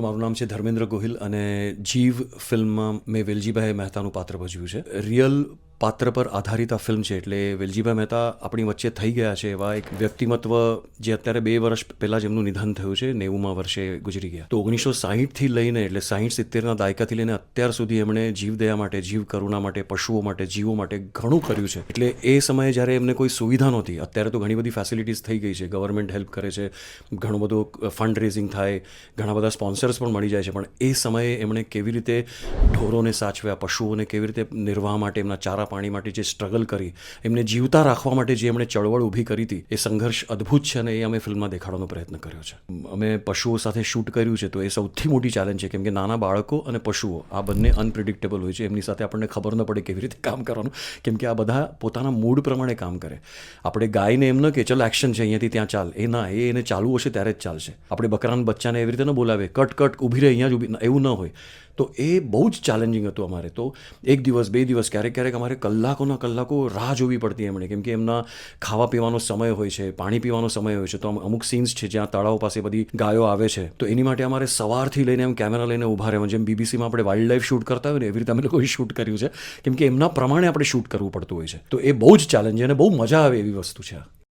મારું નામ છે ધર્મેન્દ્ર ગોહિલ અને જીવ ફિલ્મમાં મેં વેલજીભાઈ મહેતાનું પાત્ર ભજવ્યું છે. રિયલ પાત્ર પર આધારિત આ ફિલ્મ છે, એટલે વેલજીભાઈ મહેતા આપણી વચ્ચે થઈ ગયા છે એવા એક વ્યક્તિમત્વ જે અત્યારે 2 વર્ષ પહેલાં જ એમનું નિધન થયું છે, 90મા વર્ષે ગુજરી ગયા. તો 1960થી લઈને એટલે 60-70ના દાયકાથી લઈને અત્યાર સુધી એમણે જીવદયા માટે, જીવ કરુણા માટે, પશુઓ માટે, જીવો માટે ઘણું કર્યું છે. એટલે એ સમયે જ્યારે એમને કોઈ સુવિધા નહોતી, અત્યારે તો ઘણી બધી ફેસિલિટીઝ થઈ ગઈ છે, ગવર્મેન્ટ હેલ્પ કરે છે, ઘણું બધું ફંડ રેઝિંગ થાય, ઘણા બધા સ્પોન્સર્સ પણ મળી જાય છે, પણ એ સમયે એમણે કેવી રીતે ઢોરોને સાચવ્યા, પશુઓને કેવી રીતે નિર્વાહ માટે, એમના ચારા પાણી માટે જે સ્ટ્રગલ કરી, એમને જીવતા રાખવા માટે જે એમણે ચળવળ ઊભી કરી હતી, એ સંઘર્ષ અદ્ભુત છે અને એ અમે ફિલ્મમાં દેખાડવાનો પ્રયત્ન કર્યો છે. અમે પશુઓ સાથે શૂટ કર્યું છે, તો એ સૌથી મોટી ચેલેન્જ છે, કેમ કે નાના બાળકો અને પશુઓ આ બંને અનપ્રિડિક્ટેબલ હોય છે. એમની સાથે આપણને ખબર ન પડે કેવી રીતે કામ કરવાનું, કેમ કે આ બધા પોતાના મૂડ પ્રમાણે કામ કરે. આપણે ગાયને એમ ન કે ચલો એક્શન છે અહીંયાથી ત્યાં ચાલ, એ ના, એ એને ચાલવું હશે ત્યારે જ ચાલશે. આપણે બકરાના બચ્ચાને એવી રીતે ન બોલાવે કટ કટ ઊભી રહે અહીંયા જ ઊભી, એવું ન હોય. તો એ બહુ જ ચેલેન્જિંગ હતું અમારે. તો 1 દિવસ 2 દિવસ ક્યારેક અમારે કલાકોના કલાકો રાહ જોવી પડતી એમણે, કેમ કે એમના ખાવા પીવાનો સમય હોય છે, પાણી પીવાનો સમય હોય છે. તો અમુક સીન્સ છે જ્યાં તળાવ પાસે બધી ગાયો આવે છે, તો એની માટે અમારે સવારથી લઈને એમ કેમેરા લઈને ઊભા રહેવાનું. જેમ બીબીસીમાં આપણે વાઇલ્ડ લાઈફ શૂટ કરતા હોય ને, એવી રીતે અમે લોકોએ શૂટ કર્યું છે, કેમ કે એમના પ્રમાણે આપણે શૂટ કરવું પડતું હોય છે. તો એ બહુ જ ચેલેન્જ અને બહુ મજા આવે એવી વસ્તુ છે.